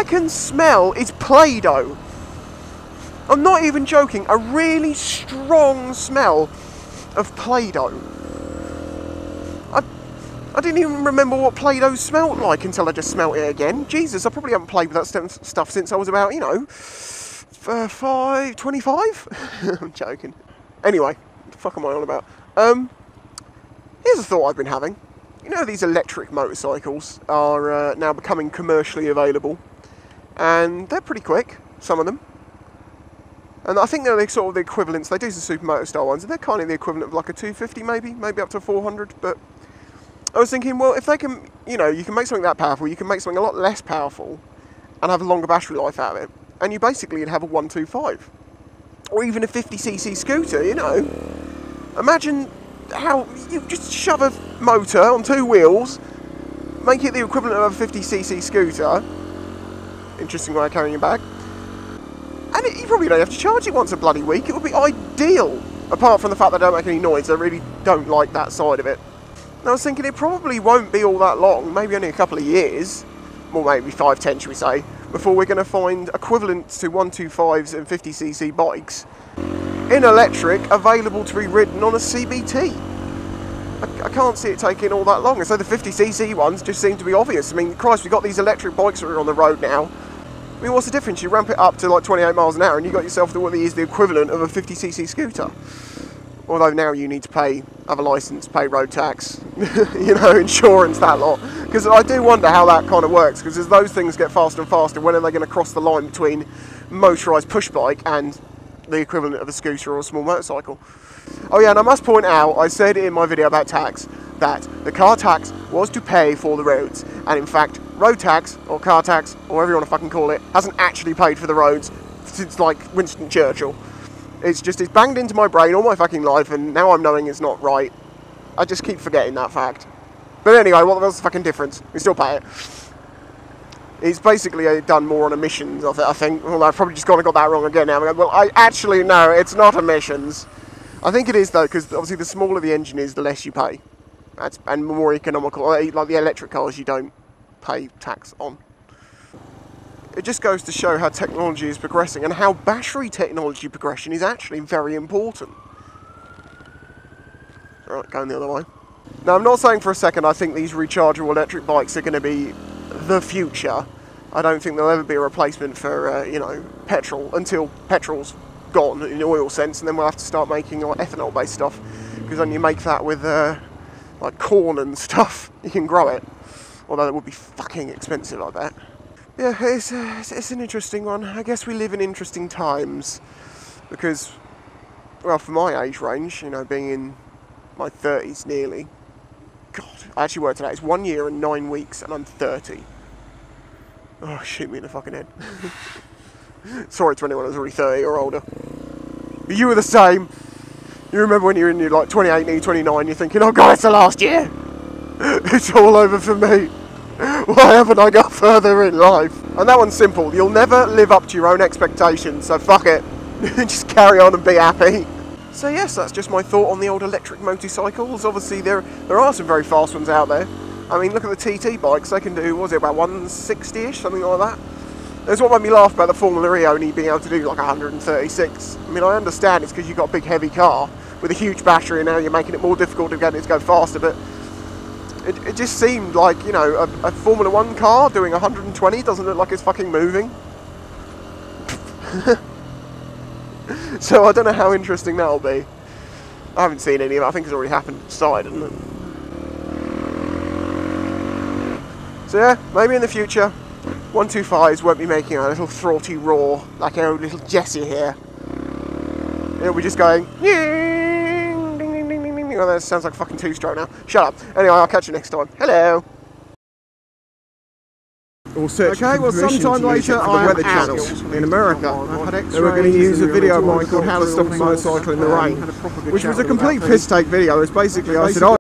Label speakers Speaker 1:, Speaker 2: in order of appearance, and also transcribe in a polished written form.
Speaker 1: I can smell is Play-Doh. I'm not even joking, a really strong smell of Play-Doh. I didn't even remember what Play-Doh smelled like until I just smelt it again. Jesus, I probably haven't played with that stuff since I was about, you know, 25? I'm joking. Anyway, what the fuck am I on about? Here's a thought I've been having. You know, these electric motorcycles are now becoming commercially available. And they're pretty quick, some of them. And I think they're sort of the equivalents. They do some supermoto style ones, and they're kind of the equivalent of like a 250 maybe up to 400. But I was thinking, well, if they can, you know, you can make something that powerful, you can make something a lot less powerful and have a longer battery life out of it. And you basically would have a 125. Or even a 50cc scooter, you know. Imagine how you just shove a motor on 2 wheels, make it the equivalent of a 50cc scooter. Interesting way of carrying a bag. And you probably don't have to charge it once a bloody week. It would be ideal. Apart from the fact that they don't make any noise, I really don't like that side of it. And I was thinking it probably won't be all that long, maybe only a couple of years, or maybe 5, 10 should we say, before we're going to find equivalents to 125s and 50cc bikes in electric available to be ridden on a CBT. I can't see it taking all that long. And so the 50cc ones just seem to be obvious. I mean, Christ, we've got these electric bikes that are on the road now. I mean, what's the difference? You ramp it up to like 28 miles an hour and you got yourself what is the equivalent of a 50cc scooter. Although now you need to have a licence, pay road tax, you know, insurance, that lot. Because I do wonder how that kind of works, because as those things get faster and faster, when are they going to cross the line between motorised push bike and the equivalent of a scooter or a small motorcycle? Oh yeah, and I must point out, I said in my video about tax, that the car tax was to pay for the roads. And in fact, road tax, or car tax, or whatever you want to fucking call it, hasn't actually paid for the roads since like Winston Churchill. It's banged into my brain all my fucking life, and now I'm knowing it's not right. I just keep forgetting that fact. But anyway, what's the fucking difference? We still pay it. It's basically done more on emissions, I think. Well, I've probably just got that wrong again now. Well, no, it's not emissions. I think it is, though, because obviously the smaller the engine is, the less you pay. And more economical. Like the electric cars, you don't pay tax on. It just goes to show how technology is progressing and how battery technology progression is actually very important. Right, going the other way. Now, I'm not saying for a second I think these rechargeable electric bikes are going to be the future. I don't think there'll ever be a replacement for, you know, petrol until petrol's gone in the oil sense, and then we'll have to start making like ethanol-based stuff, because then you make that with like corn and stuff. You can grow it, although it would be fucking expensive, I bet. Yeah, it's an interesting one. I guess we live in interesting times, because, well, for my age range, you know, being in my 30s nearly, God, I actually worked it out. It's 1 year and 9 weeks, and I'm 30. Oh, shoot me in the fucking head. Sorry to anyone who's already 30 or older. But you were the same. You remember when you're in your like 28, nearly 29, you're thinking, oh God, it's the last year. It's all over for me. Why haven't I got further in life? And that one's simple. You'll never live up to your own expectations, so fuck it. Just carry on and be happy. So yes, that's just my thought on the old electric motorcycles. Obviously there are some very fast ones out there. I mean, look at the TT bikes. They can do, what was it, about 160-ish, something like that. That's what made me laugh about the Formula E only being able to do like 136. I mean, I understand it's because you've got a big heavy car with a huge battery, and now you're making it more difficult to get it to go faster, but it just seemed like, you know, a Formula 1 car doing 120 doesn't look like it's fucking moving. So I don't know how interesting that'll be. I haven't seen any of it. I think it's already happened inside, hasn't it? So yeah, maybe in the future 125s won't be making a little throaty roar like our little Jessie here. It'll be just going ding, ding, ding, ding, ding, ding. Oh, that sounds like a fucking two-stroke now. Shut up. Anyway, I'll catch you next time. Hello. Okay, well, sometime later I am out in America. They were going to use a video of mine called How to Stop a Motorcycle in the Rain, which was a complete piss-take video. It's basically, I said,